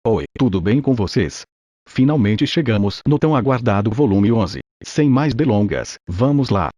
Oi, tudo bem com vocês? Finalmente chegamos no tão aguardado volume 11. Sem mais delongas, vamos lá.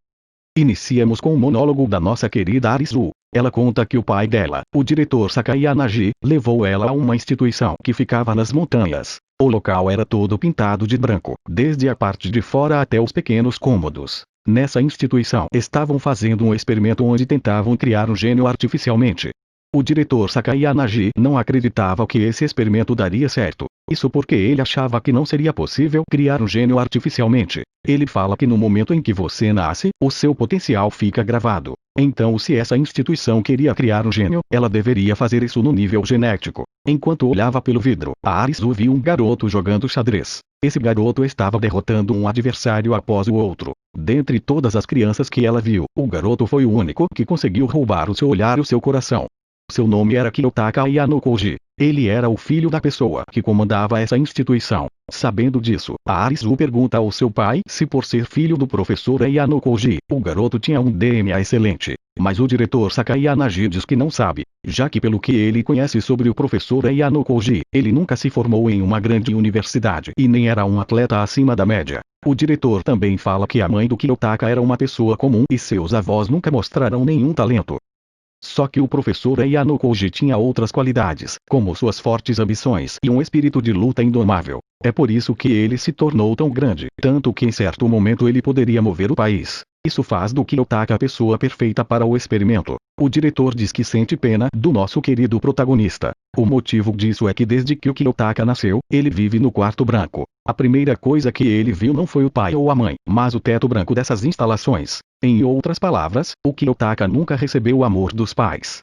Iniciamos com o monólogo da nossa querida Arisu. Ela conta que o pai dela, o diretor Sakai Yanagi, levou ela a uma instituição que ficava nas montanhas. O local era todo pintado de branco, desde a parte de fora até os pequenos cômodos. Nessa instituição estavam fazendo um experimento onde tentavam criar um gênio artificialmente. O diretor Sakai Yanagi não acreditava que esse experimento daria certo. Isso porque ele achava que não seria possível criar um gênio artificialmente. Ele fala que no momento em que você nasce, o seu potencial fica gravado. Então, se essa instituição queria criar um gênio, ela deveria fazer isso no nível genético. Enquanto olhava pelo vidro, a Arisu viu um garoto jogando xadrez. Esse garoto estava derrotando um adversário após o outro. Dentre todas as crianças que ela viu, o garoto foi o único que conseguiu roubar o seu olhar e o seu coração. Seu nome era Kiyotaka Yanokoji. Ele era o filho da pessoa que comandava essa instituição. Sabendo disso, a Arisu pergunta ao seu pai se por ser filho do professor Yanokoji, o garoto tinha um DNA excelente. Mas o diretor Sakai Yanagi diz que não sabe, já que pelo que ele conhece sobre o professor Yanokoji, ele nunca se formou em uma grande universidade e nem era um atleta acima da média. O diretor também fala que a mãe do Kiyotaka era uma pessoa comum e seus avós nunca mostraram nenhum talento. Só que o professor Yanokoji tinha outras qualidades, como suas fortes ambições e um espírito de luta indomável. É por isso que ele se tornou tão grande, tanto que em certo momento ele poderia mover o país. Isso faz do Kiyotaka a pessoa perfeita para o experimento. O diretor diz que sente pena do nosso querido protagonista. O motivo disso é que desde que o Kiyotaka nasceu, ele vive no quarto branco. A primeira coisa que ele viu não foi o pai ou a mãe, mas o teto branco dessas instalações. Em outras palavras, o Kiyotaka nunca recebeu o amor dos pais.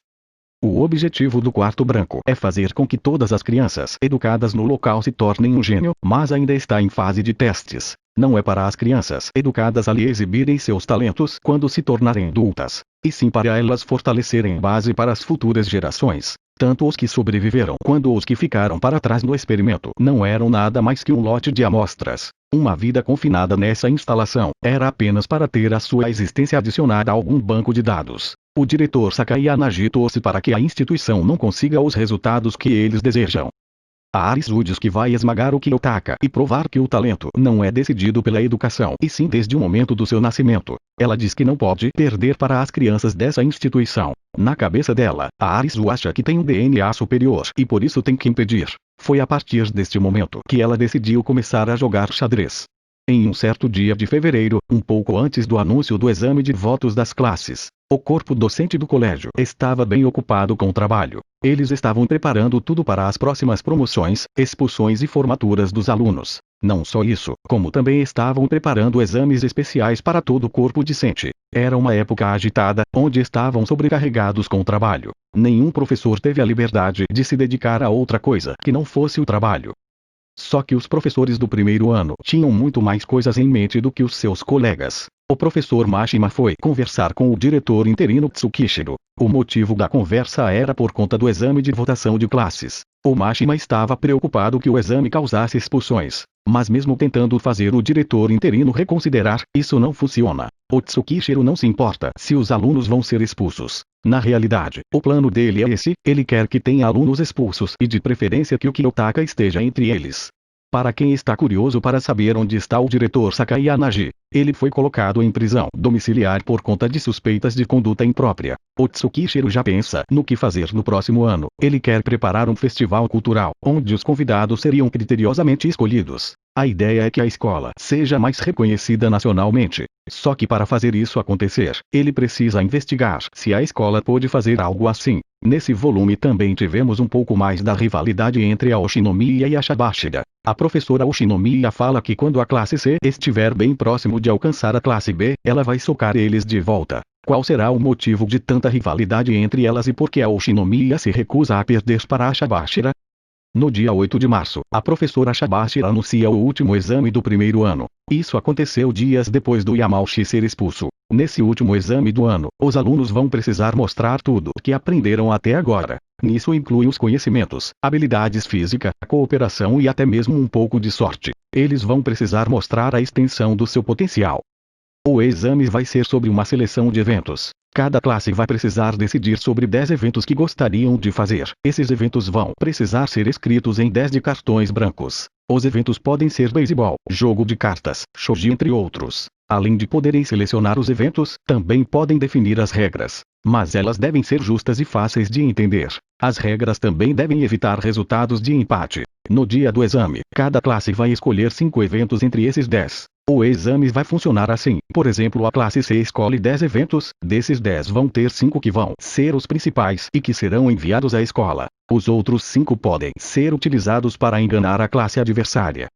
O objetivo do quarto branco é fazer com que todas as crianças educadas no local se tornem um gênio, mas ainda está em fase de testes. Não é para as crianças educadas ali exibirem seus talentos quando se tornarem adultas, e sim para elas fortalecerem base para as futuras gerações. Tanto os que sobreviveram quanto os que ficaram para trás no experimento não eram nada mais que um lote de amostras. Uma vida confinada nessa instalação era apenas para ter a sua existência adicionada a algum banco de dados. O diretor Sakai Yanagi torce para que a instituição não consiga os resultados que eles desejam. A Arisu diz que vai esmagar o Kiyotaka e provar que o talento não é decidido pela educação e sim desde o momento do seu nascimento. Ela diz que não pode perder para as crianças dessa instituição. Na cabeça dela, a Arisu acha que tem um DNA superior e por isso tem que impedir. Foi a partir deste momento que ela decidiu começar a jogar xadrez. Em um certo dia de fevereiro, um pouco antes do anúncio do exame de votos das classes, o corpo docente do colégio estava bem ocupado com o trabalho. Eles estavam preparando tudo para as próximas promoções, expulsões e formaturas dos alunos. Não só isso, como também estavam preparando exames especiais para todo o corpo docente. Era uma época agitada, onde estavam sobrecarregados com o trabalho. Nenhum professor teve a liberdade de se dedicar a outra coisa que não fosse o trabalho. Só que os professores do primeiro ano tinham muito mais coisas em mente do que os seus colegas. O professor Mashima foi conversar com o diretor interino Tsukishiro. O motivo da conversa era por conta do exame de votação de classes. O Mashima estava preocupado que o exame causasse expulsões. Mas mesmo tentando fazer o diretor interino reconsiderar, isso não funciona. O Tsukishiro não se importa se os alunos vão ser expulsos. Na realidade, o plano dele é esse, ele quer que tenha alunos expulsos e de preferência que o Kiyotaka esteja entre eles. Para quem está curioso para saber onde está o diretor Sakai Yanagi, ele foi colocado em prisão domiciliar por conta de suspeitas de conduta imprópria. O Tsukishiro já pensa no que fazer no próximo ano. Ele quer preparar um festival cultural, onde os convidados seriam criteriosamente escolhidos. A ideia é que a escola seja mais reconhecida nacionalmente. Só que para fazer isso acontecer, ele precisa investigar se a escola pode fazer algo assim. Nesse volume também tivemos um pouco mais da rivalidade entre a Oshinomiya e a Shabashida. A professora Oshinomiya fala que quando a classe C estiver bem próximo de alcançar a classe B, ela vai socar eles de volta. Qual será o motivo de tanta rivalidade entre elas e por que a Oshinomiya se recusa a perder para a Shabashida? No dia 8 de março, a professora Shabashira anuncia o último exame do primeiro ano. Isso aconteceu dias depois do Yamauchi ser expulso. Nesse último exame do ano, os alunos vão precisar mostrar tudo o que aprenderam até agora. Nisso inclui os conhecimentos, habilidades física, cooperação e até mesmo um pouco de sorte. Eles vão precisar mostrar a extensão do seu potencial. O exame vai ser sobre uma seleção de eventos. Cada classe vai precisar decidir sobre 10 eventos que gostariam de fazer. Esses eventos vão precisar ser escritos em 10 de cartões brancos. Os eventos podem ser beisebol, jogo de cartas, shogi, entre outros. Além de poderem selecionar os eventos, também podem definir as regras. Mas elas devem ser justas e fáceis de entender. As regras também devem evitar resultados de empate. No dia do exame, cada classe vai escolher 5 eventos entre esses 10. O exame vai funcionar assim. Por exemplo, a classe C escolhe 10 eventos, desses 10 vão ter 5 que vão ser os principais e que serão enviados à escola. Os outros 5 podem ser utilizados para enganar a classe adversária.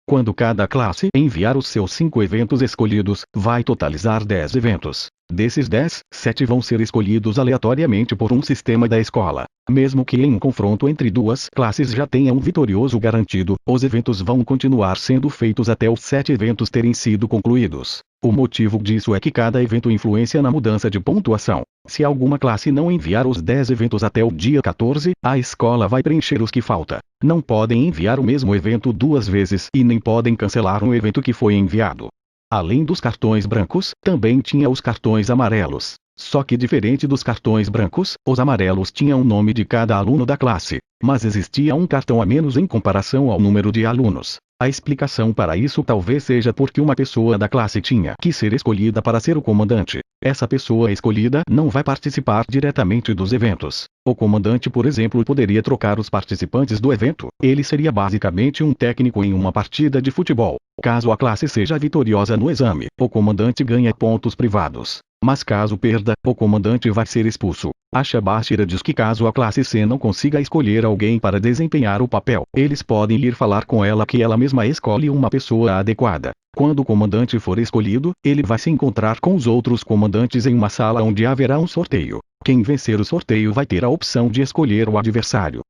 Quando cada classe enviar os seus 5 eventos escolhidos, vai totalizar 10 eventos. Desses 10, 7 vão ser escolhidos aleatoriamente por um sistema da escola. Mesmo que em um confronto entre duas classes já tenha um vitorioso garantido, os eventos vão continuar sendo feitos até os 7 eventos terem sido concluídos. O motivo disso é que cada evento influencia na mudança de pontuação. Se alguma classe não enviar os 10 eventos até o dia 14, a escola vai preencher os que falta. Não podem enviar o mesmo evento 2 vezes e nem podem cancelar um evento que foi enviado. Além dos cartões brancos, também tinha os cartões amarelos. Só que diferente dos cartões brancos, os amarelos tinham o nome de cada aluno da classe, mas existia um cartão a menos em comparação ao número de alunos. A explicação para isso talvez seja porque uma pessoa da classe tinha que ser escolhida para ser o comandante. Essa pessoa escolhida não vai participar diretamente dos eventos. O comandante, por exemplo, poderia trocar os participantes do evento. Ele seria basicamente um técnico em uma partida de futebol. Caso a classe seja vitoriosa no exame, o comandante ganha pontos privados. Mas caso perda, o comandante vai ser expulso. A Shabashira diz que caso a classe C não consiga escolher alguém para desempenhar o papel, eles podem ir falar com ela que ela mesma escolhe uma pessoa adequada. Quando o comandante for escolhido, ele vai se encontrar com os outros comandantes em uma sala onde haverá um sorteio. Quem vencer o sorteio vai ter a opção de escolher o adversário.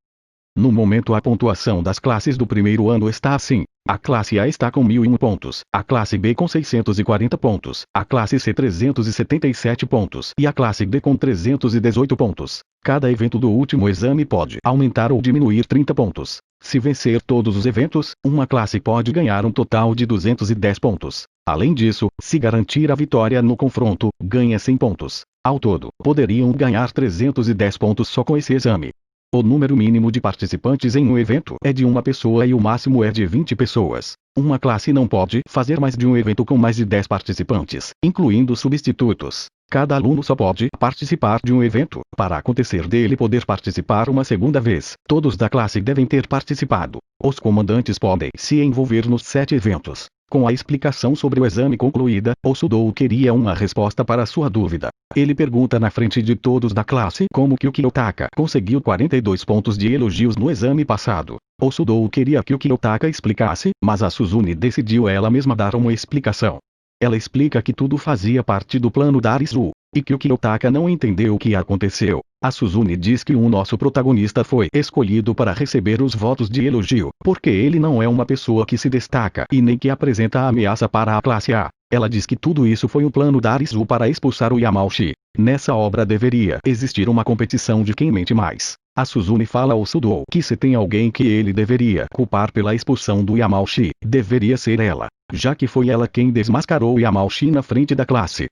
No momento a pontuação das classes do primeiro ano está assim. A classe A está com 1001 pontos, a classe B com 640 pontos, a classe C 377 pontos e a classe D com 318 pontos. Cada evento do último exame pode aumentar ou diminuir 30 pontos. Se vencer todos os eventos, uma classe pode ganhar um total de 210 pontos. Além disso, se garantir a vitória no confronto, ganha 100 pontos. Ao todo, poderiam ganhar 310 pontos só com esse exame. O número mínimo de participantes em um evento é de uma pessoa e o máximo é de 20 pessoas. Uma classe não pode fazer mais de um evento com mais de 10 participantes, incluindo substitutos. Cada aluno só pode participar de um evento. Para acontecer dele poder participar uma segunda vez, todos da classe devem ter participado. Os comandantes podem se envolver nos 7 eventos. Com a explicação sobre o exame concluída, o Sudou queria uma resposta para sua dúvida. Ele pergunta na frente de todos da classe como que o Kiyotaka conseguiu 42 pontos de elogios no exame passado. O Sudou queria que o Kiyotaka explicasse, mas a Suzune decidiu ela mesma dar uma explicação. Ela explica que tudo fazia parte do plano da Arisu, e que o Kiyotaka não entendeu o que aconteceu. A Suzune diz que o nosso protagonista foi escolhido para receber os votos de elogio, porque ele não é uma pessoa que se destaca e nem que apresenta ameaça para a classe A. Ela diz que tudo isso foi um plano da Arisu para expulsar o Yamauchi. Nessa obra deveria existir uma competição de quem mente mais. A Suzune fala ao Sudou que se tem alguém que ele deveria culpar pela expulsão do Yamauchi, deveria ser ela, já que foi ela quem desmascarou o Yamauchi na frente da classe.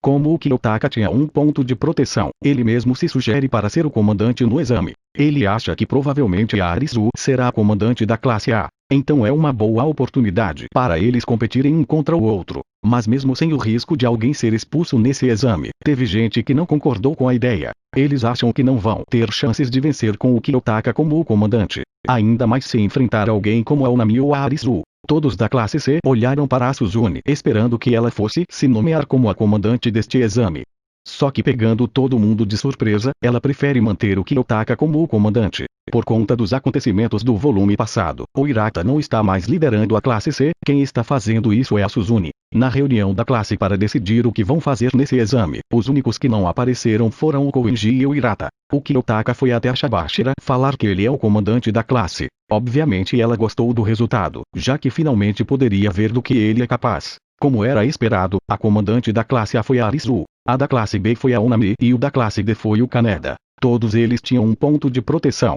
Como o Kiyotaka tinha um ponto de proteção, ele mesmo se sugere para ser o comandante no exame. Ele acha que provavelmente a Arisu será a comandante da classe A. Então é uma boa oportunidade para eles competirem um contra o outro. Mas mesmo sem o risco de alguém ser expulso nesse exame, teve gente que não concordou com a ideia. Eles acham que não vão ter chances de vencer com o Kiyotaka como o comandante. Ainda mais se enfrentar alguém como a Onami ou a Arisu. Todos da classe C olharam para a Suzune esperando que ela fosse se nomear como a comandante deste exame. Só que pegando todo mundo de surpresa, ela prefere manter o Kiyotaka como o comandante. Por conta dos acontecimentos do volume passado, o Hirata não está mais liderando a classe C, quem está fazendo isso é a Suzune. Na reunião da classe para decidir o que vão fazer nesse exame, os únicos que não apareceram foram o Koenji e o Hirata. O Kiyotaka foi até a Shabashira falar que ele é o comandante da classe. Obviamente ela gostou do resultado, já que finalmente poderia ver do que ele é capaz. Como era esperado, a comandante da classe A foi a Arisu, a da classe B foi a Onami e o da classe D foi o Kaneda. Todos eles tinham um ponto de proteção.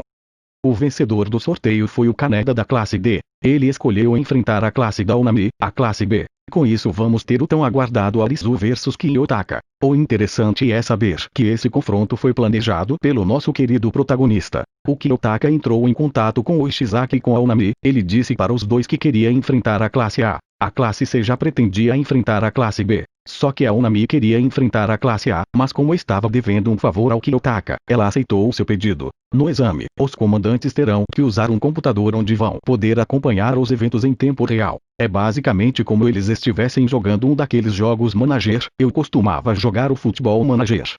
O vencedor do sorteio foi o Kaneda da classe D. Ele escolheu enfrentar a classe da Onami, a classe B. Com isso vamos ter o tão aguardado Arisu versus Kiyotaka. O interessante é saber que esse confronto foi planejado pelo nosso querido protagonista. O Kiyotaka entrou em contato com o Ishizaki e com a Onami. Ele disse para os dois que queria enfrentar a classe A. A classe C já pretendia enfrentar a classe B. Só que a Onami queria enfrentar a classe A, mas como estava devendo um favor ao Kiyotaka, ela aceitou o seu pedido. No exame, os comandantes terão que usar um computador onde vão poder acompanhar os eventos em tempo real. É basicamente como eles estivessem jogando um daqueles jogos Manager. Eu costumava jogar o Futebol Manager.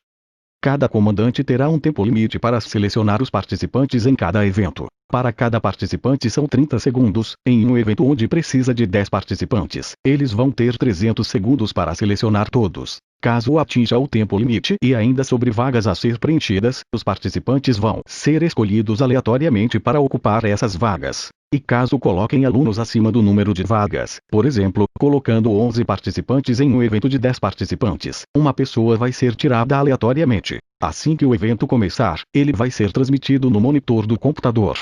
Cada comandante terá um tempo limite para selecionar os participantes em cada evento. Para cada participante são 30 segundos. Em um evento onde precisa de 10 participantes, eles vão ter 300 segundos para selecionar todos. Caso atinja o tempo limite e ainda sobre vagas a ser preenchidas, os participantes vão ser escolhidos aleatoriamente para ocupar essas vagas. E caso coloquem alunos acima do número de vagas, por exemplo, colocando 11 participantes em um evento de 10 participantes, uma pessoa vai ser tirada aleatoriamente. Assim que o evento começar, ele vai ser transmitido no monitor do computador.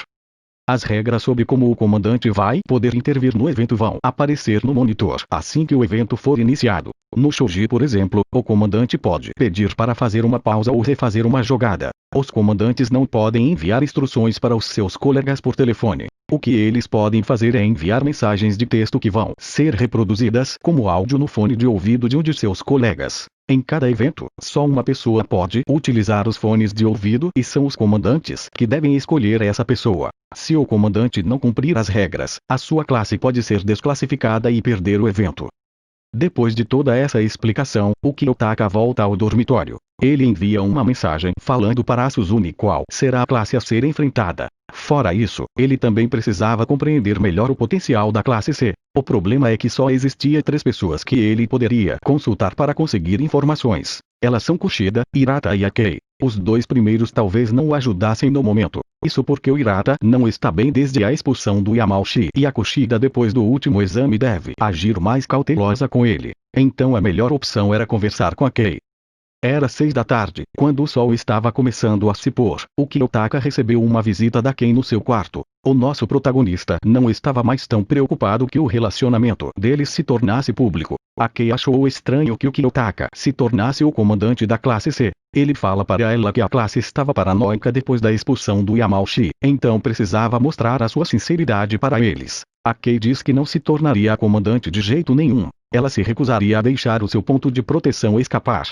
As regras sobre como o comandante vai poder intervir no evento vão aparecer no monitor assim que o evento for iniciado. No shogi, por exemplo, o comandante pode pedir para fazer uma pausa ou refazer uma jogada. Os comandantes não podem enviar instruções para os seus colegas por telefone. O que eles podem fazer é enviar mensagens de texto que vão ser reproduzidas como áudio no fone de ouvido de um de seus colegas. Em cada evento, só uma pessoa pode utilizar os fones de ouvido e são os comandantes que devem escolher essa pessoa. Se o comandante não cumprir as regras, a sua classe pode ser desclassificada e perder o evento. Depois de toda essa explicação, o Kiyotaka volta ao dormitório. Ele envia uma mensagem falando para a Suzune qual será a classe a ser enfrentada. Fora isso, ele também precisava compreender melhor o potencial da classe C. O problema é que só existia 3 pessoas que ele poderia consultar para conseguir informações. Elas são Kushida, Hirata e Akei. Os 2 primeiros talvez não o ajudassem no momento. Isso porque o Hirata não está bem desde a expulsão do Yamauchi e a Kushida depois do último exame deve agir mais cautelosa com ele. Então a melhor opção era conversar com Akei. Era 6 da tarde, quando o sol estava começando a se pôr. O Kiyotaka recebeu uma visita da Ken no seu quarto. O nosso protagonista não estava mais tão preocupado que o relacionamento deles se tornasse público. A Kei achou estranho que o Kiyotaka se tornasse o comandante da classe C. Ele fala para ela que a classe estava paranoica depois da expulsão do Yamauchi, então precisava mostrar a sua sinceridade para eles. A Kei diz que não se tornaria a comandante de jeito nenhum. Ela se recusaria a deixar o seu ponto de proteção escapar.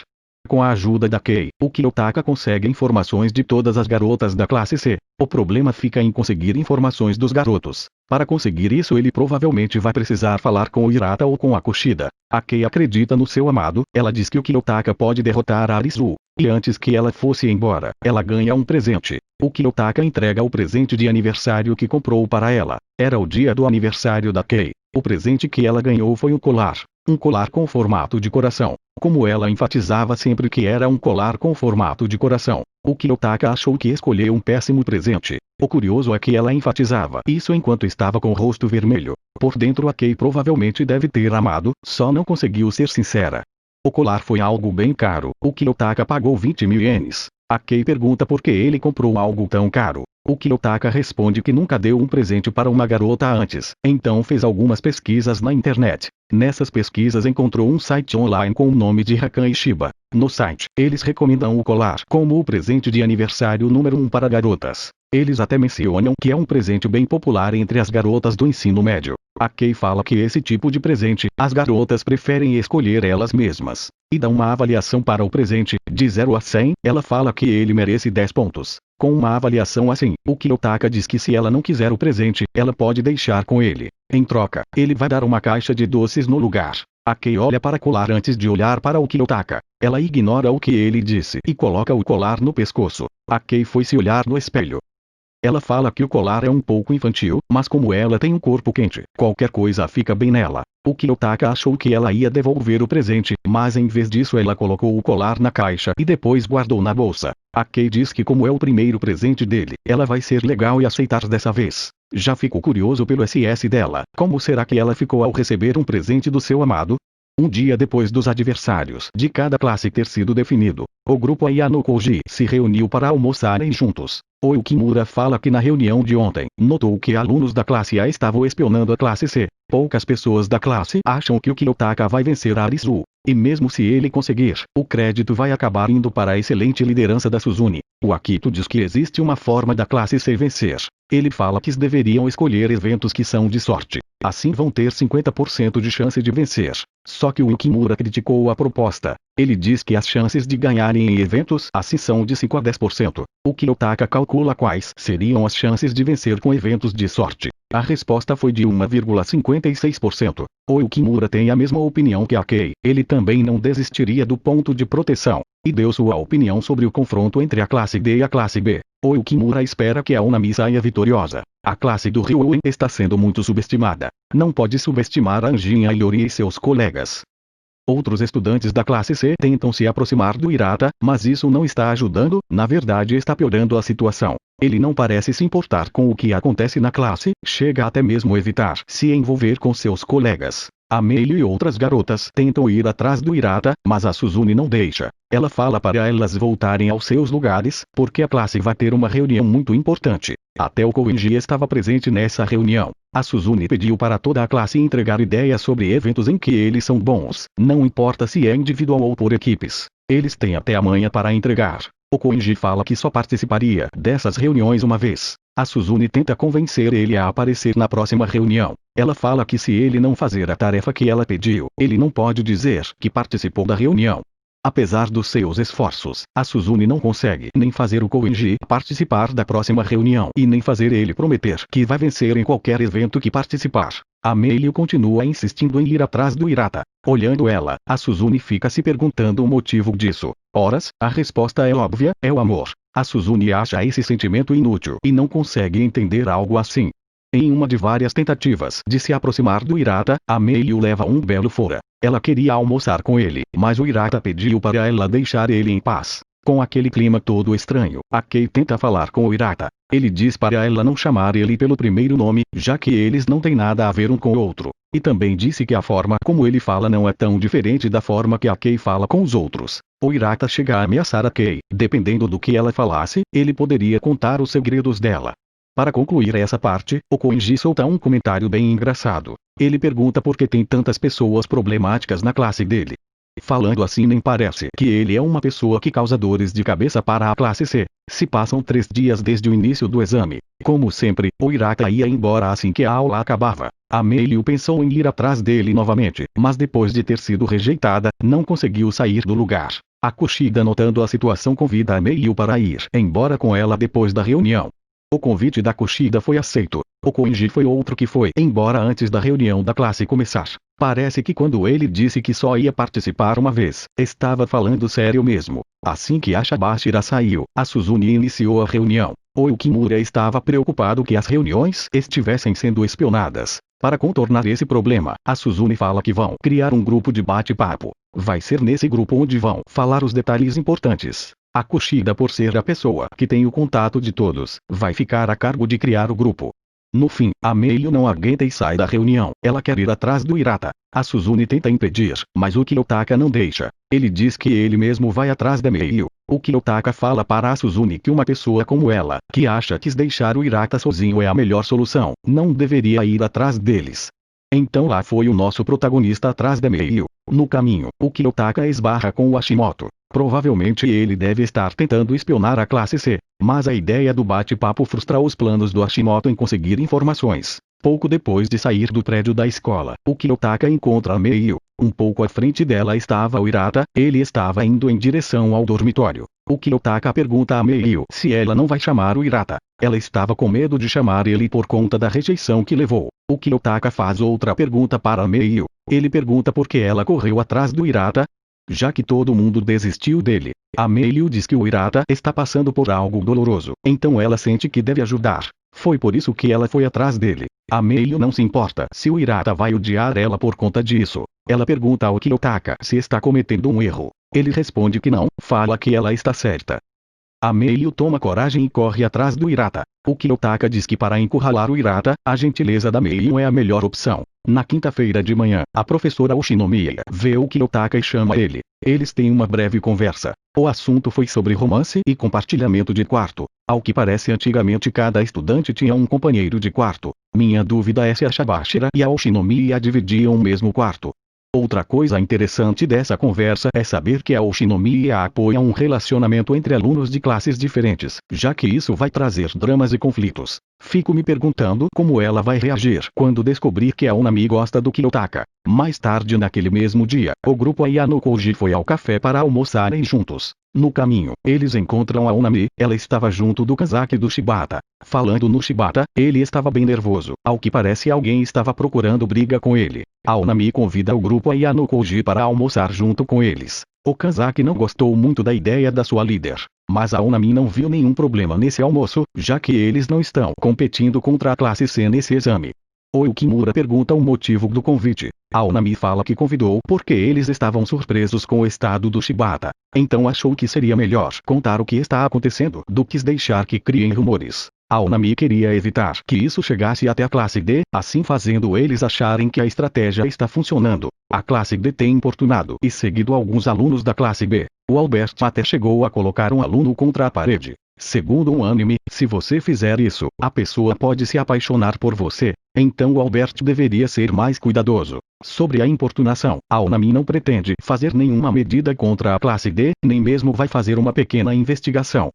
Com a ajuda da Kei, o Kiyotaka consegue informações de todas as garotas da classe C. O problema fica em conseguir informações dos garotos. Para conseguir isso ele provavelmente vai precisar falar com o Hirata ou com a Kushida. A Kei acredita no seu amado, ela diz que o Kiyotaka pode derrotar a Arisu. E antes que ela fosse embora, ela ganha um presente. O Kiyotaka entrega o presente de aniversário que comprou para ela. Era o dia do aniversário da Kei. O presente que ela ganhou foi um colar. Um colar com formato de coração. Como ela enfatizava sempre que era um colar com formato de coração, o Kiyotaka achou que escolheu um péssimo presente. O curioso é que ela enfatizava isso enquanto estava com o rosto vermelho. Por dentro a Kei provavelmente deve ter amado, só não conseguiu ser sincera. O colar foi algo bem caro. O Kiyotaka pagou 20.000 ienes. A Kei pergunta por que ele comprou algo tão caro. O Kiyotaka responde que nunca deu um presente para uma garota antes. Então fez algumas pesquisas na internet. Nessas pesquisas encontrou um site online com o nome de Hakan e Shiba. No site, eles recomendam o colar como o presente de aniversário número 1 para garotas. Eles até mencionam que é um presente bem popular entre as garotas do ensino médio. A Kei fala que esse tipo de presente, as garotas preferem escolher elas mesmas. E dá uma avaliação para o presente, de 0 a 100, ela fala que ele merece 10 pontos. Com uma avaliação assim, o Kiyotaka diz que se ela não quiser o presente, ela pode deixar com ele. Em troca, ele vai dar uma caixa de doces no lugar. A Kei olha para o colar antes de olhar para o Kiyotaka. Ela ignora o que ele disse e coloca o colar no pescoço. A Kei foi se olhar no espelho. Ela fala que o colar é um pouco infantil, mas como ela tem um corpo quente, qualquer coisa fica bem nela. O Kiyotaka achou que ela ia devolver o presente, mas em vez disso ela colocou o colar na caixa e depois guardou na bolsa. A Kei diz que como é o primeiro presente dele, ela vai ser legal e aceitar dessa vez. Já fico curioso pelo SS dela. Como será que ela ficou ao receber um presente do seu amado? Um dia depois dos adversários de cada classe ter sido definido, o grupo Ayano-Koji se reuniu para almoçarem juntos. O Yukimura fala que na reunião de ontem, notou que alunos da classe A estavam espionando a classe C. Poucas pessoas da classe acham que o Kiyotaka vai vencer a Arisu. E mesmo se ele conseguir, o crédito vai acabar indo para a excelente liderança da Suzune. O Akito diz que existe uma forma da classe C vencer. Ele fala que deveriam escolher eventos que são de sorte. Assim vão ter 50% de chance de vencer. Só que o Yukimura criticou a proposta. Ele diz que as chances de ganharem em eventos assim são de 5 a 10%. O Kiyotaka calcula quais seriam as chances de vencer com eventos de sorte. A resposta foi de 1,56%. O Yukimura tem a mesma opinião que a Kei. Ele também não desistiria do ponto de proteção. E deu sua opinião sobre o confronto entre a classe D e a classe B. O Yukimura espera que a Unami saia vitoriosa. A classe do Ryuen está sendo muito subestimada. Não pode subestimar a Anjin Aiyori e seus colegas. Outros estudantes da classe C tentam se aproximar do Hirata, mas isso não está ajudando, na verdade está piorando a situação. Ele não parece se importar com o que acontece na classe, chega até mesmo evitar se envolver com seus colegas. A Meio e outras garotas tentam ir atrás do Hirata, mas a Suzune não deixa. Ela fala para elas voltarem aos seus lugares, porque a classe vai ter uma reunião muito importante. Até o Koenji estava presente nessa reunião. A Suzune pediu para toda a classe entregar ideias sobre eventos em que eles são bons, não importa se é individual ou por equipes. Eles têm até amanhã para entregar. O Koenji fala que só participaria dessas reuniões uma vez. A Suzune tenta convencer ele a aparecer na próxima reunião. Ela fala que se ele não fazer a tarefa que ela pediu, ele não pode dizer que participou da reunião. Apesar dos seus esforços, a Suzune não consegue nem fazer o Koenji participar da próxima reunião e nem fazer ele prometer que vai vencer em qualquer evento que participar. A Meio continua insistindo em ir atrás do Hirata. Olhando ela, a Suzune fica se perguntando o motivo disso. Horas, a resposta é óbvia, é o amor. A Suzune acha esse sentimento inútil e não consegue entender algo assim. Em uma de várias tentativas de se aproximar do Hirata, a Meio leva um belo fora. Ela queria almoçar com ele, mas o Hirata pediu para ela deixar ele em paz. Com aquele clima todo estranho, a Kei tenta falar com o Hirata. Ele diz para ela não chamar ele pelo primeiro nome, já que eles não têm nada a ver um com o outro. E também disse que a forma como ele fala não é tão diferente da forma que a Kei fala com os outros. O Hirata chega a ameaçar a Kei. Dependendo do que ela falasse, ele poderia contar os segredos dela. Para concluir essa parte, o Koenji solta um comentário bem engraçado. Ele pergunta por que tem tantas pessoas problemáticas na classe dele. Falando assim nem parece que ele é uma pessoa que causa dores de cabeça para a classe C. Se passam 3 dias desde o início do exame. Como sempre, o Hirata ia embora assim que a aula acabava. A Meio pensou em ir atrás dele novamente, mas depois de ter sido rejeitada, não conseguiu sair do lugar. A Kushida, notando a situação, convida a Meio para ir embora com ela depois da reunião. O convite da Kushida foi aceito. O Koenji foi outro que foi embora antes da reunião da classe começar. Parece que quando ele disse que só ia participar uma vez, estava falando sério mesmo. Assim que a Shabashira saiu, a Suzune iniciou a reunião. O Yukimura estava preocupado que as reuniões estivessem sendo espionadas. Para contornar esse problema, a Suzune fala que vão criar um grupo de bate-papo. Vai ser nesse grupo onde vão falar os detalhes importantes. A Kushida, por ser a pessoa que tem o contato de todos, vai ficar a cargo de criar o grupo. No fim, a Meio não aguenta e sai da reunião. Ela quer ir atrás do Hirata. A Suzune tenta impedir, mas o Kiyotaka não deixa. Ele diz que ele mesmo vai atrás da Meio. O Kiyotaka fala para a Suzune que uma pessoa como ela, que acha que deixar o Hirata sozinho é a melhor solução, não deveria ir atrás deles. Então lá foi o nosso protagonista atrás da Meio. No caminho, o Kiyotaka esbarra com o Hashimoto. Provavelmente ele deve estar tentando espionar a classe C, mas a ideia do bate-papo frustra os planos do Hashimoto em conseguir informações. Pouco depois de sair do prédio da escola, o Kiyotaka encontra a Meio. Um pouco à frente dela estava o Hirata, ele estava indo em direção ao dormitório. O Kiyotaka pergunta a Meio se ela não vai chamar o Hirata. Ela estava com medo de chamar ele por conta da rejeição que levou. O Kiyotaka faz outra pergunta para a Meio. Ele pergunta por que ela correu atrás do Hirata, já que todo mundo desistiu dele. A Meio diz que o Hirata está passando por algo doloroso, então ela sente que deve ajudar. Foi por isso que ela foi atrás dele. A Meio não se importa se o Hirata vai odiar ela por conta disso. Ela pergunta ao Kiyotaka se está cometendo um erro. Ele responde que não, fala que ela está certa. A Meio toma coragem e corre atrás do Hirata. O Kiyotaka diz que para encurralar o Hirata, a gentileza da Meio é a melhor opção. Na quinta-feira de manhã, a professora Ushinomiya vê o Kiyotaka e chama ele. Eles têm uma breve conversa. O assunto foi sobre romance e compartilhamento de quarto. Ao que parece, antigamente cada estudante tinha um companheiro de quarto. Minha dúvida é se a Shabashira e a Ushinomiya dividiam o mesmo quarto. Outra coisa interessante dessa conversa é saber que a Ushinomiya apoia um relacionamento entre alunos de classes diferentes, já que isso vai trazer dramas e conflitos. Fico me perguntando como ela vai reagir quando descobrir que a Aonami gosta do Kiyotaka. Mais tarde naquele mesmo dia, o grupo Ayano-Koji foi ao café para almoçarem juntos. No caminho, eles encontram a Aonami. Ela estava junto do Kazaki e do Shibata. Falando no Shibata, ele estava bem nervoso. Ao que parece, alguém estava procurando briga com ele. A Aonami convida o grupo Ayano-Koji para almoçar junto com eles. O Kazaki não gostou muito da ideia da sua líder. Mas a Aonami não viu nenhum problema nesse almoço, já que eles não estão competindo contra a classe C nesse exame. O Yukimura pergunta o motivo do convite. A Aonami fala que convidou porque eles estavam surpresos com o estado do Shibata. Então achou que seria melhor contar o que está acontecendo do que deixar que criem rumores. A Aonami queria evitar que isso chegasse até a classe D, assim fazendo eles acharem que a estratégia está funcionando. A classe D tem importunado e seguido alguns alunos da classe B. O Albert até chegou a colocar um aluno contra a parede. Segundo um anime, se você fizer isso, a pessoa pode se apaixonar por você. Então o Albert deveria ser mais cuidadoso. Sobre a importunação, a Aonami não pretende fazer nenhuma medida contra a classe D, nem mesmo vai fazer uma pequena investigação.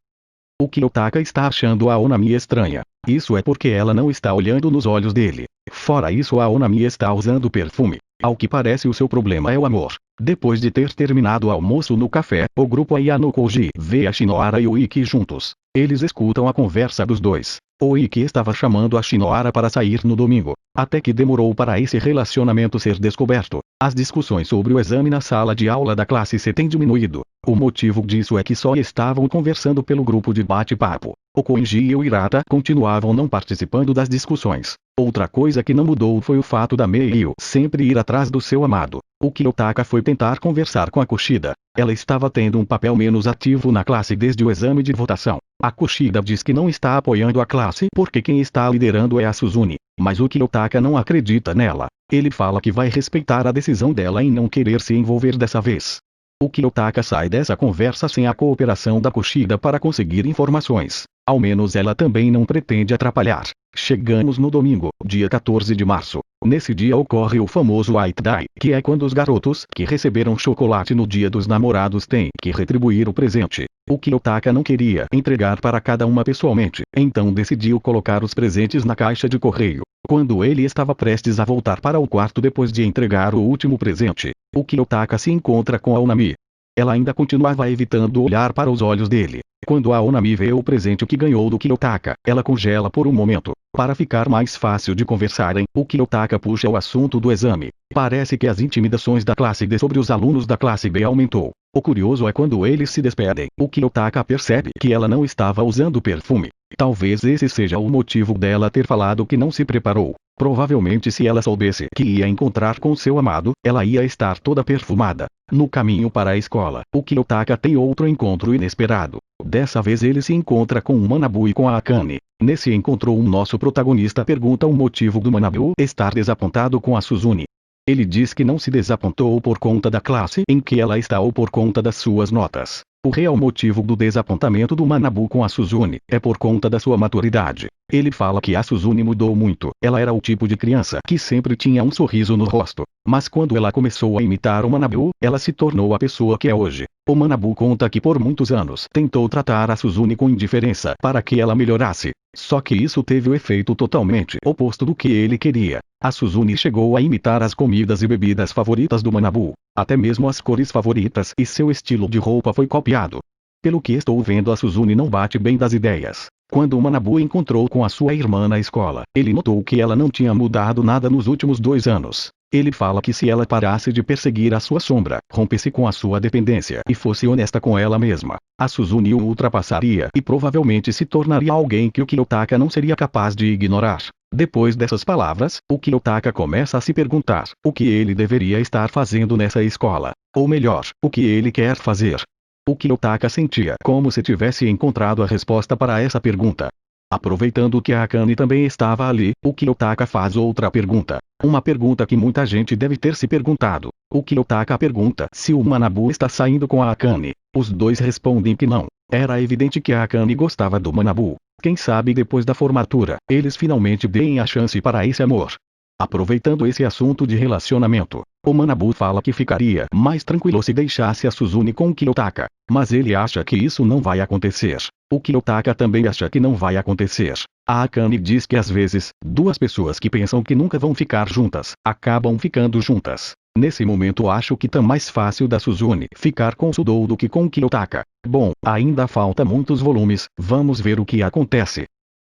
O Kiyotaka está achando a Aonami estranha. Isso é porque ela não está olhando nos olhos dele. Fora isso, a Aonami está usando perfume. Ao que parece, o seu problema é o amor. Depois de ter terminado o almoço no café, o grupo Ayano-Koji vê a Shinohara e o Ikki juntos. Eles escutam a conversa dos dois. O Ikki estava chamando a Shinohara para sair no domingo. Até que demorou para esse relacionamento ser descoberto. As discussões sobre o exame na sala de aula da classe C têm diminuído. O motivo disso é que só estavam conversando pelo grupo de bate-papo. O Koenji e o Hirata continuavam não participando das discussões. Outra coisa que não mudou foi o fato da Meiyu sempre ir atrás do seu amado. O Kiyotaka foi tentar conversar com a Kushida. Ela estava tendo um papel menos ativo na classe desde o exame de votação. A Kushida diz que não está apoiando a classe porque quem está liderando é a Suzune. Mas o Kiyotaka não acredita nela. Ele fala que vai respeitar a decisão dela em não querer se envolver dessa vez. O Kiyotaka sai dessa conversa sem a cooperação da Kushida para conseguir informações. Ao menos ela também não pretende atrapalhar. Chegamos no domingo, dia 14 de março. Nesse dia ocorre o famoso White Day, que é quando os garotos que receberam chocolate no dia dos namorados têm que retribuir o presente. O Kiyotaka não queria entregar para cada uma pessoalmente, então decidiu colocar os presentes na caixa de correio. Quando ele estava prestes a voltar para o quarto depois de entregar o último presente, o Kiyotaka se encontra com a Aonami. Ela ainda continuava evitando olhar para os olhos dele. Quando a Aonami vê o presente que ganhou do Kiyotaka, ela congela por um momento. Para ficar mais fácil de conversarem, o Kiyotaka puxa o assunto do exame. Parece que as intimidações da classe D sobre os alunos da classe B aumentou. O curioso é quando eles se despedem, o Kiyotaka percebe que ela não estava usando perfume. Talvez esse seja o motivo dela ter falado que não se preparou. Provavelmente se ela soubesse que ia encontrar com seu amado, ela ia estar toda perfumada. No caminho para a escola, o Kiyotaka tem outro encontro inesperado. Dessa vez ele se encontra com o Manabu e com a Akane. Nesse encontro, o nosso protagonista pergunta o motivo do Manabu estar desapontado com a Suzune. Ele diz que não se desapontou por conta da classe em que ela está ou por conta das suas notas. O real motivo do desapontamento do Manabu com a Suzune é por conta da sua maturidade. Ele fala que a Suzune mudou muito. Ela era o tipo de criança que sempre tinha um sorriso no rosto. Mas quando ela começou a imitar o Manabu, ela se tornou a pessoa que é hoje. O Manabu conta que por muitos anos tentou tratar a Suzune com indiferença para que ela melhorasse. Só que isso teve o efeito totalmente oposto do que ele queria. A Suzune chegou a imitar as comidas e bebidas favoritas do Manabu. Até mesmo as cores favoritas e seu estilo de roupa foi copiado. Pelo que estou vendo, a Suzune não bate bem das ideias. Quando o Manabu encontrou com a sua irmã na escola, ele notou que ela não tinha mudado nada nos últimos 2 anos. Ele fala que se ela parasse de perseguir a sua sombra, rompesse com a sua dependência e fosse honesta com ela mesma, a Suzune o ultrapassaria e provavelmente se tornaria alguém que o Kiyotaka não seria capaz de ignorar. Depois dessas palavras, o Kiyotaka começa a se perguntar o que ele deveria estar fazendo nessa escola. Ou melhor, o que ele quer fazer. O Kiyotaka sentia como se tivesse encontrado a resposta para essa pergunta. Aproveitando que a Akane também estava ali, o Kiyotaka faz outra pergunta. Uma pergunta que muita gente deve ter se perguntado. O Kiyotaka pergunta se o Manabu está saindo com a Akane. Os dois respondem que não. Era evidente que a Akane gostava do Manabu. Quem sabe depois da formatura, eles finalmente deem a chance para esse amor. Aproveitando esse assunto de relacionamento, o Manabu fala que ficaria mais tranquilo se deixasse a Suzune com o Kiyotaka, mas ele acha que isso não vai acontecer. O Kiyotaka também acha que não vai acontecer. A Akane diz que às vezes, duas pessoas que pensam que nunca vão ficar juntas, acabam ficando juntas. Nesse momento acho que tá mais fácil da Suzune ficar com Sudou do que com Kiyotaka. Bom, ainda falta muitos volumes, vamos ver o que acontece.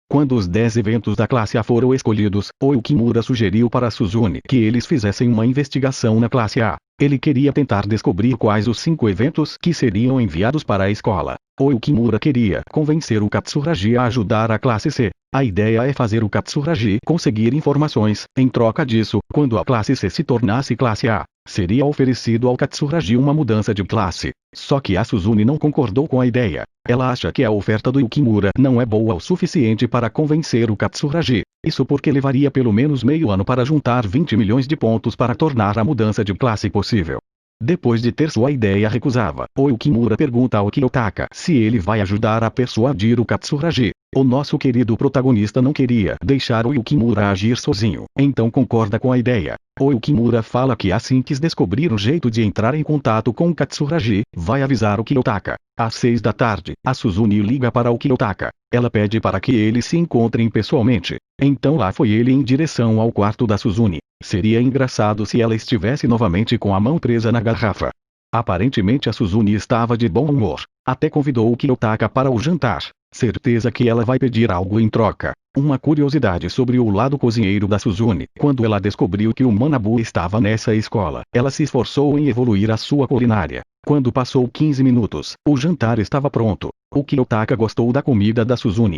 Quando os 10 eventos da classe A foram escolhidos, o Yukimura sugeriu para Suzune que eles fizessem uma investigação na classe A. Ele queria tentar descobrir quais os 5 eventos que seriam enviados para a escola. O Yukimura queria convencer o Katsuragi a ajudar a classe C. A ideia é fazer o Katsuragi conseguir informações. Em troca disso, quando a classe C se tornasse classe A, seria oferecido ao Katsuragi uma mudança de classe. Só que a Suzune não concordou com a ideia. Ela acha que a oferta do Yukimura não é boa o suficiente para convencer o Katsuragi. Isso porque levaria pelo menos meio ano para juntar 20 milhões de pontos para tornar a mudança de classe possível. Depois de ter sua ideia recusada, o Yukimura pergunta ao Kiyotaka se ele vai ajudar a persuadir o Katsuragi. O nosso querido protagonista não queria deixar o Yukimura agir sozinho, então concorda com a ideia. O Yukimura fala que assim que descobrir um jeito de entrar em contato com o Katsuragi, vai avisar o Kiyotaka. Às 6 da tarde, a Suzune liga para o Kiyotaka. Ela pede para que eles se encontrem pessoalmente. Então lá foi ele em direção ao quarto da Suzune. Seria engraçado se ela estivesse novamente com a mão presa na garrafa. Aparentemente a Suzune estava de bom humor. Até convidou o Kiyotaka para o jantar. Certeza que ela vai pedir algo em troca. Uma curiosidade sobre o lado cozinheiro da Suzune. Quando ela descobriu que o Manabu estava nessa escola, ela se esforçou em evoluir a sua culinária. Quando passou 15 minutos, o jantar estava pronto. O Kiyotaka gostou da comida da Suzune.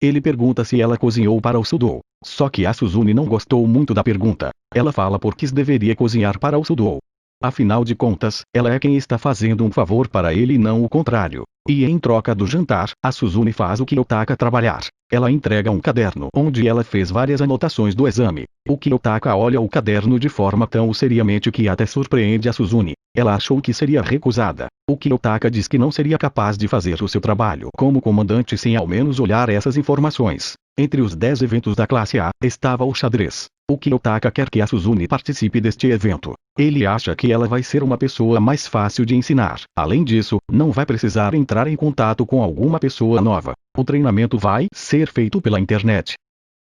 Ele pergunta se ela cozinhou para o Sudou. Só que a Suzune não gostou muito da pergunta. Ela fala porque deveria cozinhar para o Sudou. Afinal de contas, ela é quem está fazendo um favor para ele e não o contrário. E em troca do jantar, a Suzune faz o Kiyotaka trabalhar. Ela entrega um caderno onde ela fez várias anotações do exame. O Kiyotaka olha o caderno de forma tão seriamente que até surpreende a Suzune. Ela achou que seria recusada. O Kiyotaka diz que não seria capaz de fazer o seu trabalho como comandante sem ao menos olhar essas informações. Entre os 10 eventos da classe A, estava o xadrez. O Kiyotaka quer que a Suzune participe deste evento. Ele acha que ela vai ser uma pessoa mais fácil de ensinar. Além disso, não vai precisar entrar em contato com alguma pessoa nova. O treinamento vai ser feito pela internet.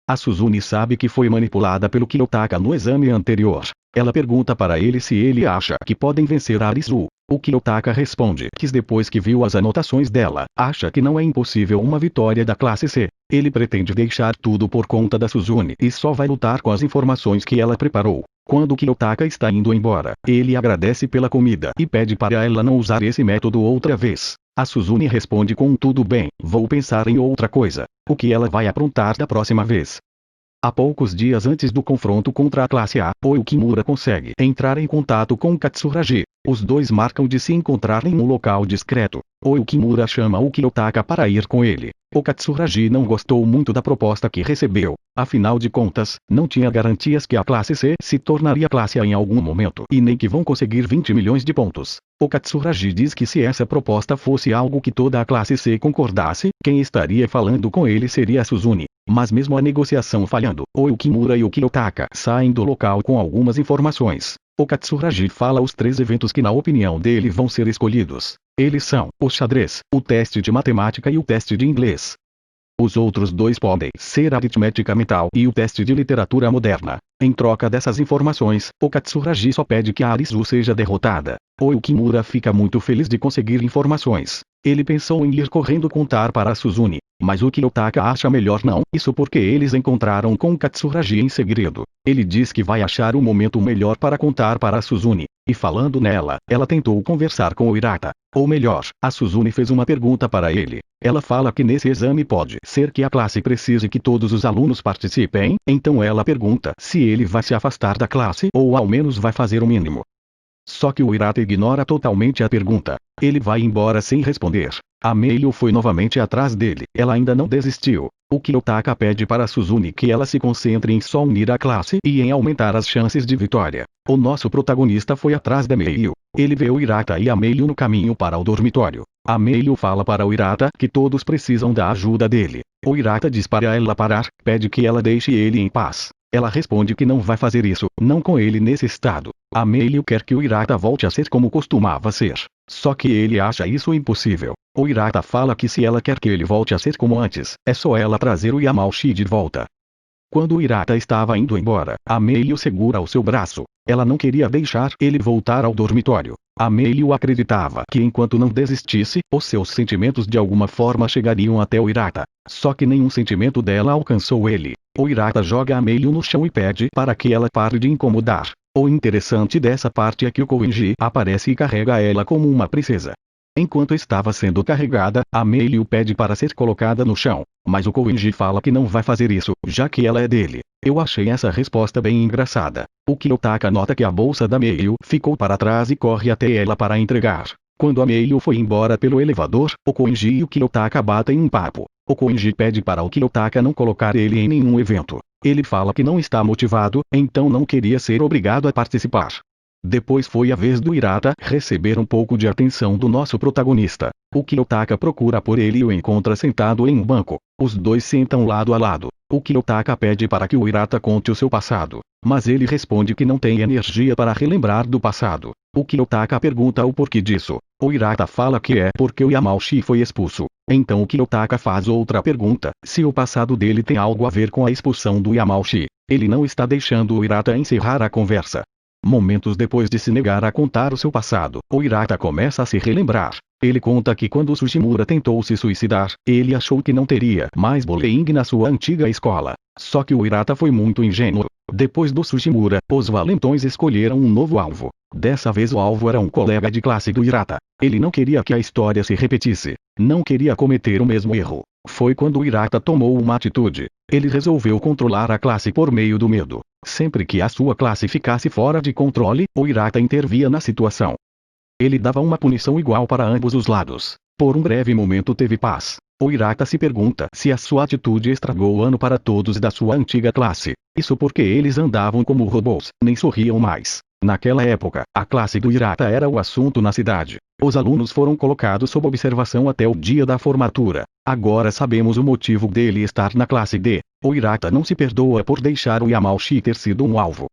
A Suzune sabe que foi manipulada pelo Kiyotaka no exame anterior. Ela pergunta para ele se ele acha que podem vencer a Arisu. O Kiyotaka responde que depois que viu as anotações dela, acha que não é impossível uma vitória da classe C. Ele pretende deixar tudo por conta da Suzune e só vai lutar com as informações que ela preparou. Quando Kiyotaka está indo embora, ele agradece pela comida e pede para ela não usar esse método outra vez. A Suzune responde com tudo bem, vou pensar em outra coisa. O que ela vai aprontar da próxima vez? Há poucos dias antes do confronto contra a classe A, o Yukimura consegue entrar em contato com Katsuragi. Os dois marcam de se encontrar em um local discreto. O Yukimura chama o Kiyotaka para ir com ele. O Katsuragi não gostou muito da proposta que recebeu. Afinal de contas, não tinha garantias que a classe C se tornaria classe A em algum momento e nem que vão conseguir 20 milhões de pontos. O Katsuragi diz que se essa proposta fosse algo que toda a classe C concordasse, quem estaria falando com ele seria a Suzune. Mas mesmo a negociação falhando, o Yukimura e o Kiyotaka saem do local com algumas informações. O Katsuragi fala os 3 eventos que na opinião dele vão ser escolhidos. Eles são o xadrez, o teste de matemática e o teste de inglês. Os outros 2 podem ser a aritmética mental e o teste de literatura moderna. Em troca dessas informações, o Katsuragi só pede que a Arisu seja derrotada. O Yukimura fica muito feliz de conseguir informações. Ele pensou em ir correndo contar para a Suzune, mas o Kiyotaka acha melhor não, isso porque eles encontraram com Katsuragi em segredo. Ele diz que vai achar o momento melhor para contar para a Suzune. E falando nela, ela tentou conversar com o Hirata. Ou melhor, a Suzune fez uma pergunta para ele. Ela fala que nesse exame pode ser que a classe precise que todos os alunos participem, então ela pergunta se ele vai se afastar da classe ou ao menos vai fazer o mínimo. Só que o Hirata ignora totalmente a pergunta. Ele vai embora sem responder. A Meio foi novamente atrás dele. Ela ainda não desistiu. O Kiyotaka pede para Suzune que ela se concentre em só unir a classe e em aumentar as chances de vitória. O nosso protagonista foi atrás da Meio. Ele vê o Hirata e a Meio no caminho para o dormitório. A Meio fala para o Hirata que todos precisam da ajuda dele. O Hirata diz para ela parar, pede que ela deixe ele em paz. Ela responde que não vai fazer isso, não com ele nesse estado. A Meio quer que o Hirata volte a ser como costumava ser. Só que ele acha isso impossível. O Hirata fala que se ela quer que ele volte a ser como antes, é só ela trazer o Yamauchi de volta. Quando o Hirata estava indo embora, a Meio segura o seu braço. Ela não queria deixar ele voltar ao dormitório. A Meio acreditava que enquanto não desistisse, os seus sentimentos de alguma forma chegariam até o Hirata. Só que nenhum sentimento dela alcançou ele. O Hirata joga a Meio no chão e pede para que ela pare de incomodar. O interessante dessa parte é que o Koenji aparece e carrega ela como uma princesa. Enquanto estava sendo carregada, a Meio pede para ser colocada no chão, mas o Koenji fala que não vai fazer isso, já que ela é dele. Eu achei essa resposta bem engraçada. O Kiyotaka nota que a bolsa da Meio ficou para trás e corre até ela para entregar. Quando a Meio foi embora pelo elevador, o Koenji e o Kiyotaka batem um papo. O Koenji pede para o Kiyotaka não colocar ele em nenhum evento. Ele fala que não está motivado, então não queria ser obrigado a participar. Depois foi a vez do Hirata receber um pouco de atenção do nosso protagonista. O Kiyotaka procura por ele e o encontra sentado em um banco. Os dois sentam lado a lado. O Kiyotaka pede para que o Hirata conte o seu passado, mas ele responde que não tem energia para relembrar do passado. O Kiyotaka pergunta o porquê disso. O Hirata fala que é porque o Yamauchi foi expulso. Então o Kiyotaka faz outra pergunta, se o passado dele tem algo a ver com a expulsão do Yamauchi. Ele não está deixando o Hirata encerrar a conversa. Momentos depois de se negar a contar o seu passado, o Hirata começa a se relembrar. Ele conta que quando Sugimura tentou se suicidar, ele achou que não teria mais bullying na sua antiga escola. Só que o Hirata foi muito ingênuo. Depois do Sugimura, os valentões escolheram um novo alvo. Dessa vez o alvo era um colega de classe do Hirata. Ele não queria que a história se repetisse. Não queria cometer o mesmo erro. Foi quando o Hirata tomou uma atitude. Ele resolveu controlar a classe por meio do medo. Sempre que a sua classe ficasse fora de controle, o Hirata intervia na situação. Ele dava uma punição igual para ambos os lados. Por um breve momento teve paz. O Hirata se pergunta se a sua atitude estragou o ano para todos da sua antiga classe. Isso porque eles andavam como robôs, nem sorriam mais. Naquela época, a classe do Hirata era o assunto na cidade. Os alunos foram colocados sob observação até o dia da formatura. Agora sabemos o motivo dele estar na classe D. O Hirata não se perdoa por deixar o Yamauchi ter sido um alvo.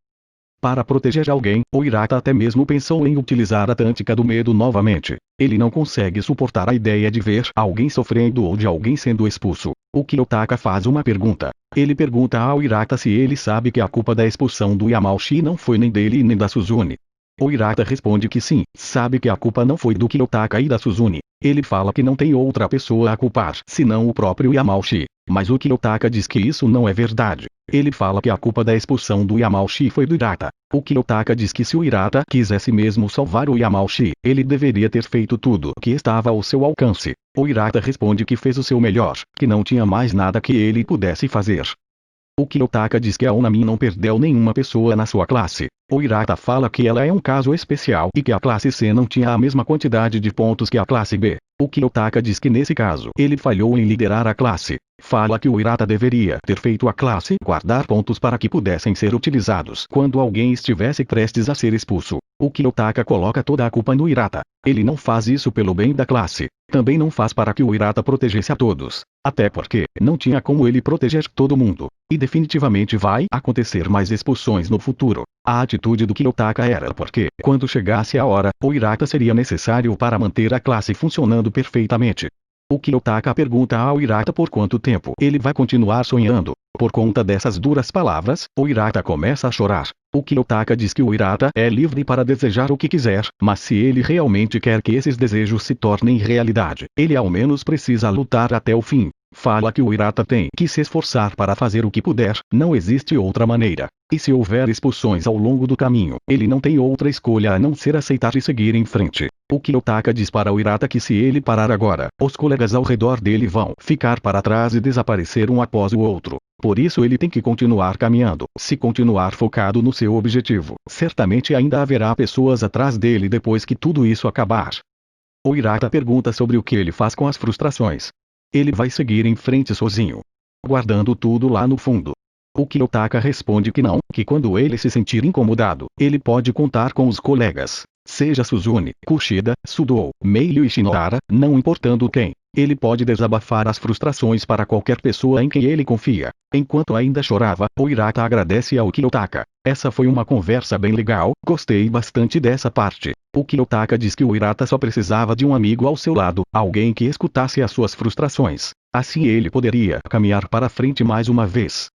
Para proteger alguém, o Hirata até mesmo pensou em utilizar a tática do medo novamente. Ele não consegue suportar a ideia de ver alguém sofrendo ou de alguém sendo expulso. O Kiyotaka faz uma pergunta. Ele pergunta ao Hirata se ele sabe que a culpa da expulsão do Yamauchi não foi nem dele nem da Suzune. O Hirata responde que sim, sabe que a culpa não foi do Kiyotaka e da Suzune. Ele fala que não tem outra pessoa a culpar senão o próprio Yamauchi. Mas o Kiyotaka diz que isso não é verdade. Ele fala que a culpa da expulsão do Yamauchi foi do Hirata. O Kiyotaka diz que se o Hirata quisesse mesmo salvar o Yamauchi, ele deveria ter feito tudo que estava ao seu alcance. O Hirata responde que fez o seu melhor, que não tinha mais nada que ele pudesse fazer. O Kiyotaka diz que a Onami não perdeu nenhuma pessoa na sua classe. O Hirata fala que ela é um caso especial e que a classe C não tinha a mesma quantidade de pontos que a classe B. O Kiyotaka diz que nesse caso ele falhou em liderar a classe. Fala que o Hirata deveria ter feito a classe guardar pontos para que pudessem ser utilizados quando alguém estivesse prestes a ser expulso. O Kiyotaka coloca toda a culpa no Hirata. Ele não faz isso pelo bem da classe. Também não faz para que o Hirata protegesse a todos. Até porque não tinha como ele proteger todo mundo. E definitivamente vai acontecer mais expulsões no futuro. A atitude do Kiyotaka era porque, quando chegasse a hora, o Hirata seria necessário para manter a classe funcionando perfeitamente. O Kiyotaka pergunta ao Hirata por quanto tempo ele vai continuar sonhando. Por conta dessas duras palavras, o Hirata começa a chorar. O Kiyotaka diz que o Hirata é livre para desejar o que quiser, mas se ele realmente quer que esses desejos se tornem realidade, ele ao menos precisa lutar até o fim. Fala que o Hirata tem que se esforçar para fazer o que puder, não existe outra maneira. E se houver expulsões ao longo do caminho, ele não tem outra escolha a não ser aceitar e seguir em frente. O Kiyotaka diz para o Hirata que se ele parar agora, os colegas ao redor dele vão ficar para trás e desaparecer um após o outro. Por isso ele tem que continuar caminhando. Se continuar focado no seu objetivo, certamente ainda haverá pessoas atrás dele depois que tudo isso acabar. O Hirata pergunta sobre o que ele faz com as frustrações. Ele vai seguir em frente sozinho, guardando tudo lá no fundo. O Kiyotaka responde que não, que quando ele se sentir incomodado, ele pode contar com os colegas, seja Suzune, Kushida, Sudou, Meio e Shinohara, não importando quem. Ele pode desabafar as frustrações para qualquer pessoa em quem ele confia. Enquanto ainda chorava, o Hirata agradece ao Kiyotaka. Essa foi uma conversa bem legal, gostei bastante dessa parte. O Kiyotaka diz que o Hirata só precisava de um amigo ao seu lado, alguém que escutasse as suas frustrações. Assim ele poderia caminhar para frente mais uma vez.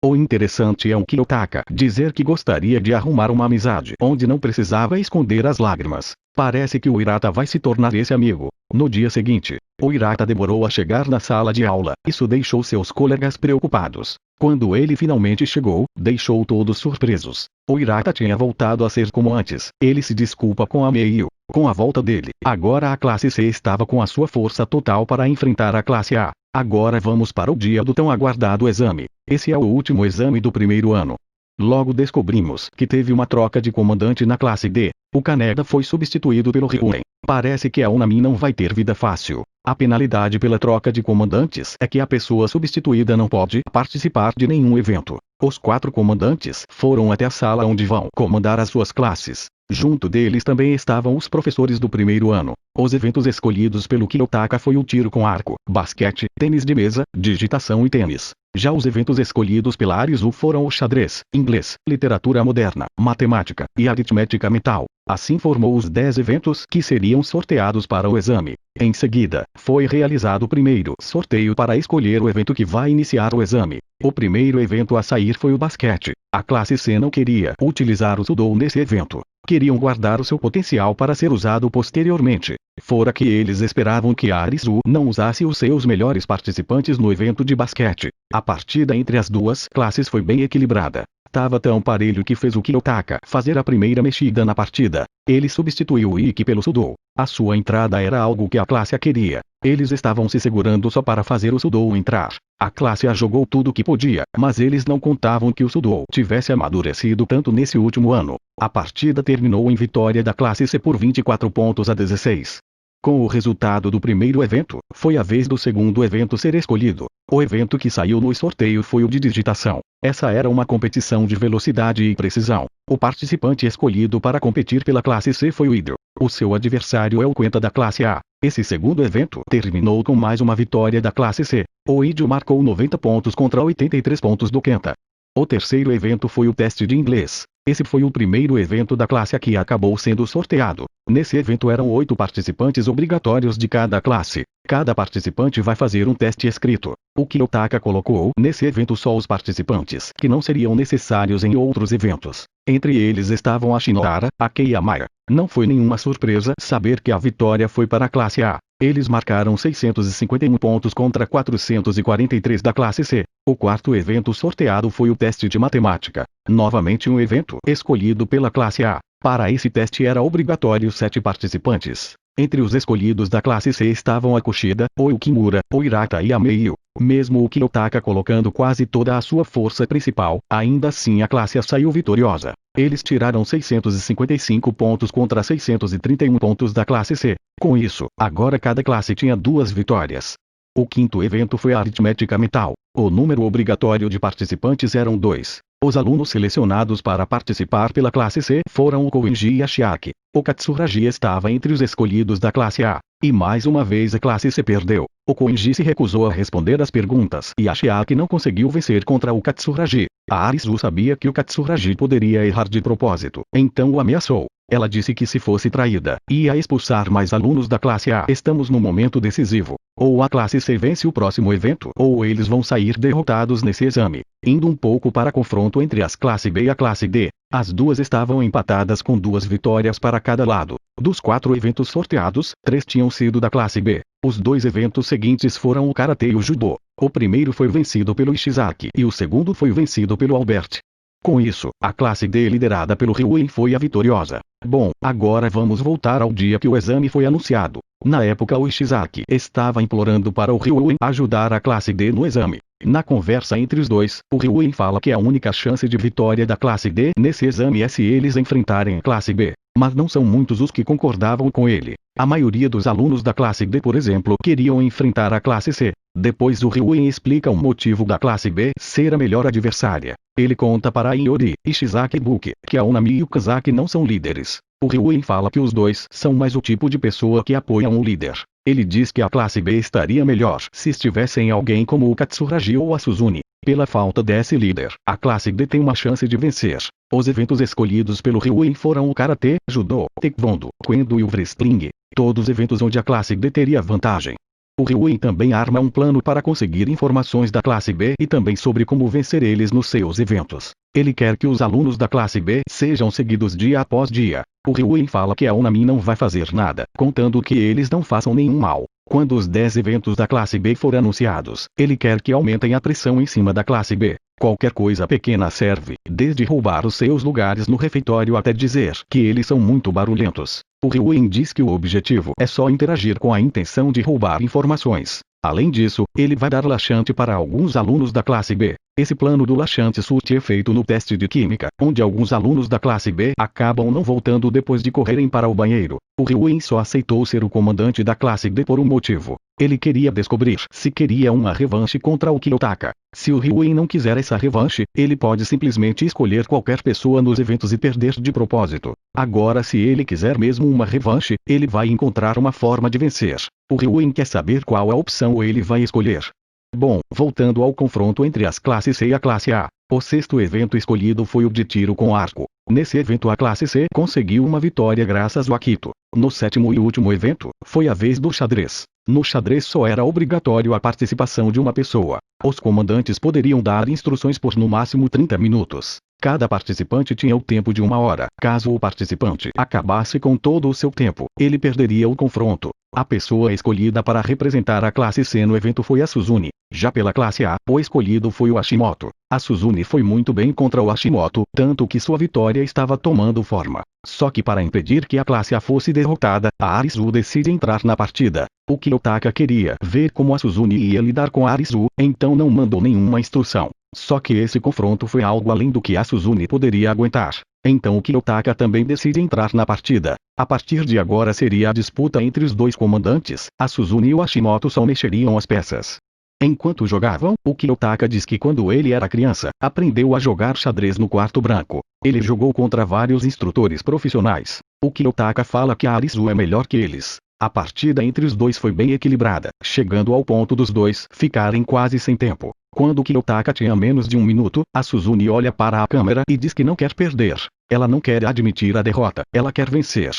O interessante é o Kiyotaka dizer que gostaria de arrumar uma amizade onde não precisava esconder as lágrimas. Parece que o Hirata vai se tornar esse amigo. No dia seguinte, o Hirata demorou a chegar na sala de aula. Isso deixou seus colegas preocupados. Quando ele finalmente chegou, deixou todos surpresos. O Hirata tinha voltado a ser como antes. Ele se desculpa com a Meio. Com a volta dele, agora a classe C estava com a sua força total para enfrentar a classe A. Agora vamos para o dia do tão aguardado exame. Esse é o último exame do primeiro ano. Logo descobrimos que teve uma troca de comandante na classe D. O Kaneda foi substituído pelo Ryuen. Parece que a Unami não vai ter vida fácil. A penalidade pela troca de comandantes é que a pessoa substituída não pode participar de nenhum evento. Os 4 comandantes foram até a sala onde vão comandar as suas classes. Junto deles também estavam os professores do primeiro ano. Os eventos escolhidos pelo Kiyotaka foi o tiro com arco, basquete, tênis de mesa, digitação e tênis. Já os eventos escolhidos pela Arizu foram o xadrez, inglês, literatura moderna, matemática e aritmética mental. Assim formou os 10 eventos que seriam sorteados para o exame. Em seguida, foi realizado o primeiro sorteio para escolher o evento que vai iniciar o exame. O primeiro evento a sair foi o basquete. A classe C não queria utilizar o Sudou nesse evento. Queriam guardar o seu potencial para ser usado posteriormente. Fora que eles esperavam que a Arizu não usasse os seus melhores participantes no evento de basquete. A partida entre as duas classes foi bem equilibrada. Tava tão parelho que fez o Kiyotaka fazer a primeira mexida na partida. Ele substituiu o Ikki pelo Sudou. A sua entrada era algo que a classe A queria. Eles estavam se segurando só para fazer o Sudou entrar. A classe A jogou tudo que podia, mas eles não contavam que o Sudou tivesse amadurecido tanto nesse último ano. A partida terminou em vitória da classe C por 24-16. Com o resultado do primeiro evento, foi a vez do segundo evento ser escolhido. O evento que saiu no sorteio foi o de digitação. Essa era uma competição de velocidade e precisão. O participante escolhido para competir pela classe C foi o Ido. O seu adversário é o Quenta da classe A. Esse segundo evento terminou com mais uma vitória da classe C. O Ido marcou 90 pontos contra 83 pontos do Quenta. O terceiro evento foi o teste de inglês. Esse foi o primeiro evento da classe A que acabou sendo sorteado. Nesse evento eram 8 participantes obrigatórios de cada classe. Cada participante vai fazer um teste escrito. O Kiyotaka colocou nesse evento só os participantes que não seriam necessários em outros eventos. Entre eles estavam a Shinohara, a Kei e a Maya. Não foi nenhuma surpresa saber que a vitória foi para a classe A. Eles marcaram 651 pontos contra 443 da classe C. O quarto evento sorteado foi o teste de matemática. Novamente um evento escolhido pela classe A. Para esse teste era obrigatório 7 participantes. Entre os escolhidos da classe C estavam a Kushida, o Yukimura, o Hirata e a Meio. Mesmo o Kiyotaka colocando quase toda a sua força principal, ainda assim a classe A saiu vitoriosa. Eles tiraram 655 pontos contra 631 pontos da classe C. Com isso, agora cada classe tinha 2 vitórias. O quinto evento foi a aritmética mental. O número obrigatório de participantes eram 2. Os alunos selecionados para participar pela classe C foram o Koenji e a Chiaki. O Katsuragi estava entre os escolhidos da classe A. E mais uma vez a classe C perdeu. O Koenji se recusou a responder as perguntas e a Chiaki não conseguiu vencer contra o Katsuragi. A Arizu sabia que o Katsuragi poderia errar de propósito, então o ameaçou. Ela disse que se fosse traída, ia expulsar mais alunos da classe A. Estamos no momento decisivo. Ou a classe C vence o próximo evento, ou eles vão sair derrotados nesse exame. Indo um pouco para confronto entre as classe B e a classe D. As duas estavam empatadas com 2 vitórias para cada lado. Dos 4 eventos sorteados, 3 tinham sido da classe B. Os 2 eventos seguintes foram o Karatê e o Judô. O primeiro foi vencido pelo Ishizaki e o segundo foi vencido pelo Albert. Com isso, a classe D liderada pelo Ryuen foi a vitoriosa. Bom, agora vamos voltar ao dia que o exame foi anunciado. Na época o Ishizaki estava implorando para o Ryuen ajudar a classe D no exame. Na conversa entre os dois, o Ryuen fala que a única chance de vitória da classe D nesse exame é se eles enfrentarem a classe B. mas não são muitos os que concordavam com ele. A maioria dos alunos da classe D, por exemplo, queriam enfrentar a classe C. Depois o Ryuen explica o motivo da classe B ser a melhor adversária. Ele conta para Iori, Ishizaki e Buki, que a Onami e o Kazaki não são líderes. O Ryuen fala que os dois são mais o tipo de pessoa que apoiam o líder. Ele diz que a classe B estaria melhor se estivessem alguém como o Katsuragi ou a Suzune. Pela falta desse líder, a classe D tem uma chance de vencer. Os eventos escolhidos pelo Ryuen foram o Karatê, Judô, Taekwondo, Kendo e o Wrestling. Todos eventos onde a classe D teria vantagem. O Ryuen também arma um plano para conseguir informações da classe B e também sobre como vencer eles nos seus eventos. Ele quer que os alunos da classe B sejam seguidos dia após dia. O Ryuen fala que a Onami não vai fazer nada, contando que eles não façam nenhum mal. Quando os 10 eventos da classe B forem anunciados, ele quer que aumentem a pressão em cima da classe B. Qualquer coisa pequena serve, desde roubar os seus lugares no refeitório até dizer que eles são muito barulhentos. O Ryuen diz que o objetivo é só interagir com a intenção de roubar informações. Além disso, ele vai dar laxante para alguns alunos da classe B. Esse plano do laxante surte efeito no teste de química, onde alguns alunos da classe B acabam não voltando depois de correrem para o banheiro. O Ryuen só aceitou ser o comandante da classe D por um motivo. Ele queria descobrir se queria uma revanche contra o Kiyotaka. Se o Ryuen não quiser essa revanche, ele pode simplesmente escolher qualquer pessoa nos eventos e perder de propósito. Agora, se ele quiser mesmo uma revanche, ele vai encontrar uma forma de vencer. O Ryuen quer saber qual a opção ele vai escolher. Bom, voltando ao confronto entre as classes C e a classe A. O sexto evento escolhido foi o de tiro com arco. Nesse evento a classe C conseguiu uma vitória graças ao Akito. No sétimo e último evento, foi a vez do xadrez. No xadrez só era obrigatório a participação de uma pessoa. Os comandantes poderiam dar instruções por no máximo 30 minutos. Cada participante tinha o tempo de 1 hora. Caso o participante acabasse com todo o seu tempo, ele perderia o confronto. A pessoa escolhida para representar a classe C no evento foi a Suzune. Já pela classe A, o escolhido foi o Hashimoto. A Suzune foi muito bem contra o Hashimoto, tanto que sua vitória estava tomando forma. Só que para impedir que a classe A fosse derrotada, a Arisu decide entrar na partida. O Kiyotaka queria ver como a Suzune ia lidar com a Arisu, então não mandou nenhuma instrução. Só que esse confronto foi algo além do que a Suzune poderia aguentar. Então o Kiyotaka também decide entrar na partida. A partir de agora seria a disputa entre os dois comandantes, a Suzune e o Hashimoto só mexeriam as peças. Enquanto jogavam, o Kiyotaka diz que quando ele era criança, aprendeu a jogar xadrez no quarto branco. Ele jogou contra vários instrutores profissionais. O Kiyotaka fala que a Arisu é melhor que eles. A partida entre os dois foi bem equilibrada, chegando ao ponto dos dois ficarem quase sem tempo. Quando Kiyotaka tinha menos de 1 minuto, a Suzune olha para a câmera e diz que não quer perder. Ela não quer admitir a derrota, ela quer vencer.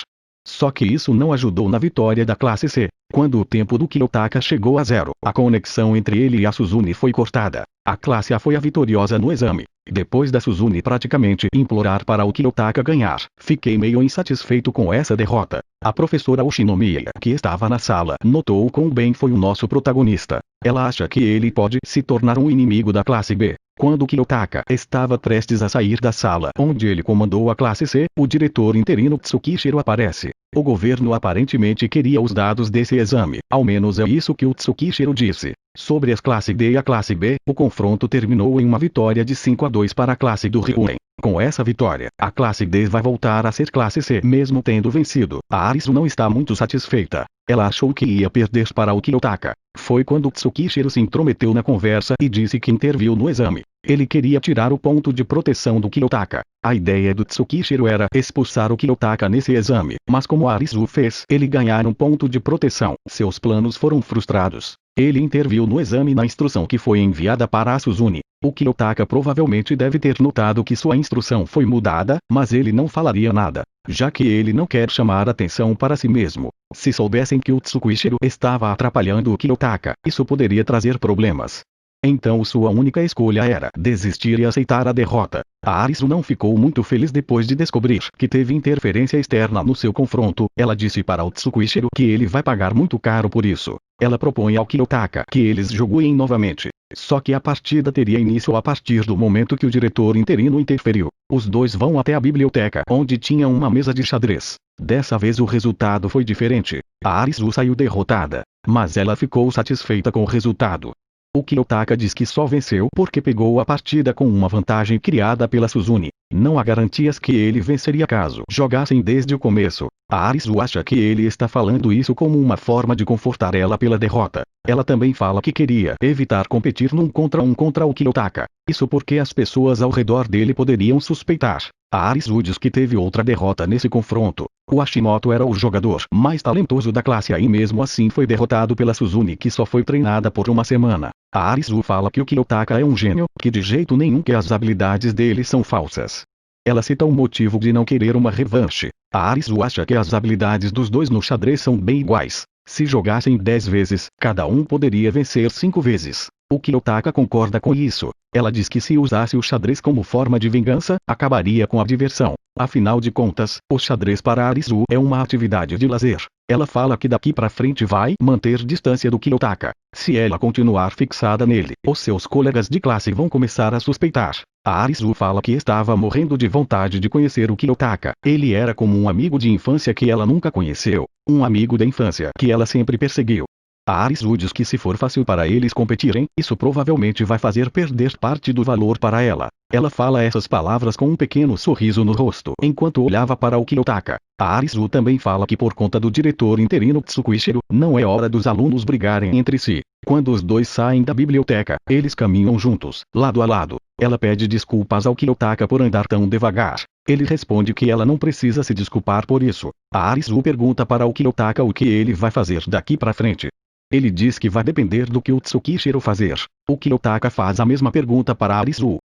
Só que isso não ajudou na vitória da classe C. Quando o tempo do Kiyotaka chegou a 0, a conexão entre ele e a Suzune foi cortada. A classe A foi a vitoriosa no exame. Depois da Suzune praticamente implorar para o Kiyotaka ganhar, fiquei meio insatisfeito com essa derrota. A professora Ushinomiya, que estava na sala, notou quão bem foi o nosso protagonista. Ela acha que ele pode se tornar um inimigo da classe B. Quando Kiyotaka estava prestes a sair da sala onde ele comandou a classe C, o diretor interino Tsukishiro aparece. O governo aparentemente queria os dados desse exame, ao menos é isso que o Tsukishiro disse. Sobre as classes D e a classe B, o confronto terminou em uma vitória de 5-2 para a classe do Ryuen. Com essa vitória, a classe D vai voltar a ser classe C mesmo tendo vencido. A Arisu não está muito satisfeita. Ela achou que ia perder para o Kiyotaka. Foi quando Tsukishiro se intrometeu na conversa e disse que interviu no exame. Ele queria tirar o ponto de proteção do Kiyotaka. A ideia do Tsukishiro era expulsar o Kiyotaka nesse exame, mas como a Arisu fez ele ganhar um ponto de proteção, seus planos foram frustrados. Ele interviu no exame na instrução que foi enviada para a Suzune. O Kiyotaka provavelmente deve ter notado que sua instrução foi mudada, mas ele não falaria nada, já que ele não quer chamar atenção para si mesmo. Se soubessem que o Tsukishiro estava atrapalhando o Kiyotaka, isso poderia trazer problemas. Então sua única escolha era desistir e aceitar a derrota. A Arisu não ficou muito feliz depois de descobrir que teve interferência externa no seu confronto. Ela disse para o Tsukishiro que ele vai pagar muito caro por isso. Ela propõe ao Kiyotaka que eles joguem novamente. Só que a partida teria início a partir do momento que o diretor interino interferiu. Os dois vão até a biblioteca onde tinha uma mesa de xadrez. Dessa vez o resultado foi diferente. A Arisu saiu derrotada, mas ela ficou satisfeita com o resultado. O Kiyotaka diz que só venceu porque pegou a partida com uma vantagem criada pela Suzune. Não há garantias que ele venceria caso jogassem desde o começo. A Arisu acha que ele está falando isso como uma forma de confortar ela pela derrota. Ela também fala que queria evitar competir num contra o Kiyotaka. Isso porque as pessoas ao redor dele poderiam suspeitar. A Arisu diz que teve outra derrota nesse confronto. O Hashimoto era o jogador mais talentoso da classe e mesmo assim foi derrotado pela Suzune, que só foi treinada por uma semana. A Arisu fala que o Kiyotaka é um gênio, que de jeito nenhum que as habilidades dele são falsas. Ela cita o motivo de não querer uma revanche. A Arisu acha que as habilidades dos dois no xadrez são bem iguais. Se jogassem 10 vezes, cada um poderia vencer 5 vezes. O Kiyotaka concorda com isso. Ela diz que se usasse o xadrez como forma de vingança, acabaria com a diversão. Afinal de contas, o xadrez para Arisu é uma atividade de lazer. Ela fala que daqui pra frente vai manter distância do Kiyotaka. Se ela continuar fixada nele, os seus colegas de classe vão começar a suspeitar. A Arisu fala que estava morrendo de vontade de conhecer o Kiyotaka. Ele era como um amigo de infância que ela nunca conheceu. Um amigo da infância que ela sempre perseguiu. A Arisu diz que se for fácil para eles competirem, isso provavelmente vai fazer perder parte do valor para ela. Ela fala essas palavras com um pequeno sorriso no rosto enquanto olhava para o Kiyotaka. A Arisu também fala que por conta do diretor interino Tsukuichiro, não é hora dos alunos brigarem entre si. Quando os dois saem da biblioteca, eles caminham juntos, lado a lado. Ela pede desculpas ao Kiyotaka por andar tão devagar. Ele responde que ela não precisa se desculpar por isso. A Arisu pergunta para o Kiyotaka o que ele vai fazer daqui pra frente. Ele diz que vai depender do que o Tsukuichiro fazer. O Kiyotaka faz a mesma pergunta para Arisu.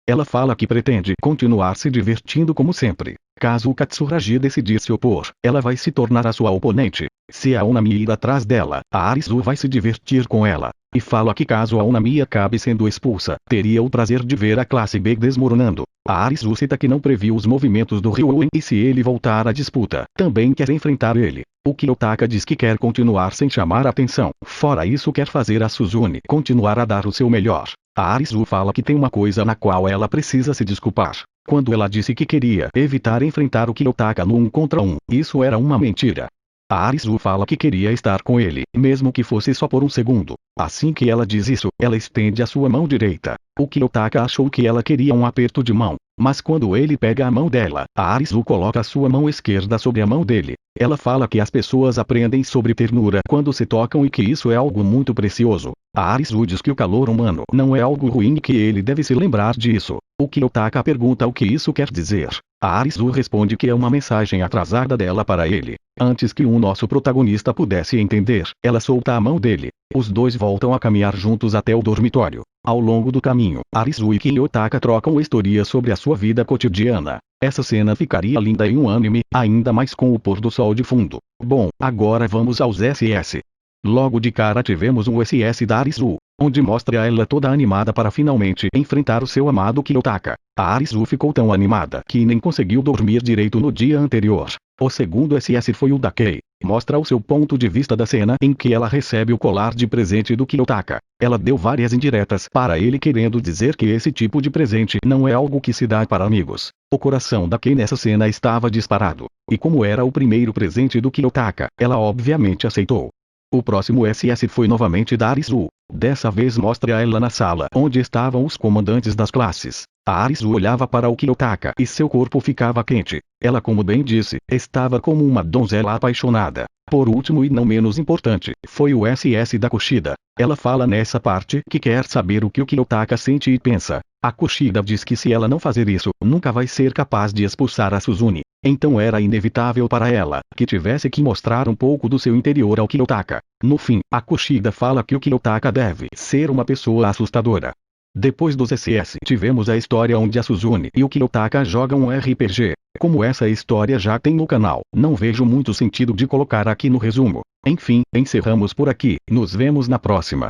Ela fala que pretende continuar se divertindo como sempre. Caso o Katsuragi decidir se opor, ela vai se tornar a sua oponente. Se a Onami ir atrás dela, a Arisu vai se divertir com ela. E fala que caso a Onami acabe sendo expulsa, teria o prazer de ver a classe B desmoronando. A Arisu cita que não previu os movimentos do Ryuen e se ele voltar à disputa, também quer enfrentar ele. O Kiyotaka diz que quer continuar sem chamar atenção. Fora isso, quer fazer a Suzune continuar a dar o seu melhor. A Arisu fala que tem uma coisa na qual ela precisa se desculpar. Quando ela disse que queria evitar enfrentar o Kiyotaka no 1 contra 1, isso era uma mentira. A Arisu fala que queria estar com ele, mesmo que fosse só por um segundo. Assim que ela diz isso, ela estende a sua mão direita. O Kiyotaka achou que ela queria um aperto de mão. Mas quando ele pega a mão dela, a Arisu coloca a sua mão esquerda sobre a mão dele. Ela fala que as pessoas aprendem sobre ternura quando se tocam e que isso é algo muito precioso. A Arisu diz que o calor humano não é algo ruim e que ele deve se lembrar disso. O Kiyotaka pergunta o que isso quer dizer. A Arisu responde que é uma mensagem atrasada dela para ele. Antes que o nosso protagonista pudesse entender, ela solta a mão dele. Os dois voltam a caminhar juntos até o dormitório. Ao longo do caminho, Arisu e Kiyotaka trocam histórias sobre a sua vida cotidiana. Essa cena ficaria linda em um anime, ainda mais com o pôr do sol de fundo. Bom, agora vamos aos SS. Logo de cara tivemos um SS da Arisu, onde mostra ela toda animada para finalmente enfrentar o seu amado Kiyotaka. A Arisu ficou tão animada que nem conseguiu dormir direito no dia anterior. O segundo SS foi o da Kei. Mostra o seu ponto de vista da cena em que ela recebe o colar de presente do Kiyotaka. Ela deu várias indiretas para ele querendo dizer que esse tipo de presente não é algo que se dá para amigos. O coração da Kei nessa cena estava disparado. E como era o primeiro presente do Kiyotaka, ela obviamente aceitou. O próximo SS foi novamente da Arisu. Dessa vez mostra ela na sala onde estavam os comandantes das classes. A Arisu olhava para o Kiyotaka e seu corpo ficava quente. Ela, como bem disse, estava como uma donzela apaixonada. Por último e não menos importante, foi o SS da Kushida. Ela fala nessa parte que quer saber o que o Kiyotaka sente e pensa. A Kushida diz que se ela não fazer isso, nunca vai ser capaz de expulsar a Suzune. Então era inevitável para ela que tivesse que mostrar um pouco do seu interior ao Kiyotaka. No fim, a Kushida fala que o Kiyotaka deve ser uma pessoa assustadora. Depois dos SS tivemos a história onde a Suzune e o Kiyotaka jogam um RPG. Como essa história já tem no canal, não vejo muito sentido de colocar aqui no resumo. Enfim, encerramos por aqui, nos vemos na próxima.